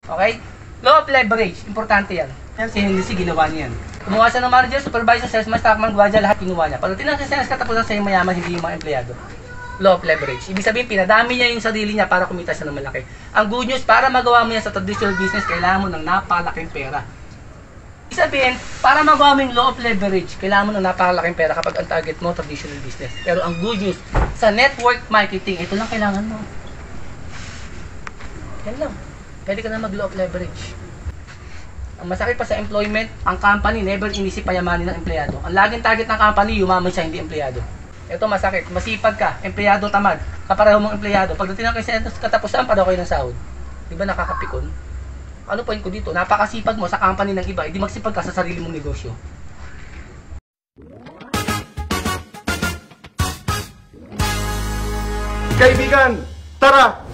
Okay? Law of leverage. Importante yan. Si Henry ginawa niya yan. Kumuha siya ng manager, supervisor, salesman, stockman, gwardiya, lahat kinuha niya. Pagdating ng sales, katapusan sa yung mayaman, hindi yung mga empleyado. Law of leverage. Ibig sabihin, pinadami niya yung sarili niya para kumita siya ng malaki. Ang good news, para magawa mo yan sa traditional business, kailangan mo ng napakalaking pera. Ibig sabihin, para magawa mo yung law of leverage, kailangan mo ng napakalaking pera kapag ang target mo, traditional business. Pero ang good news, sa network marketing, ito lang kailangan mo. Yan lang. Pwede ka na mag-law of leverage. Ang masakit pa sa employment, ang company never inisip payamanin ng empleyado. Ang laging target ng company, yumaman siya, hindi empleyado. Ito masakit. Masipag ka, empleyado tamad, kapareho mong empleyado. Pagdating ng katapusan, pareho kayo ng sahod. Di ba nakakapikon? Ano point ko dito? Napakasipag mo sa company ng iba, hindi magsipag ka sa sarili mong negosyo. Kaibigan, tara!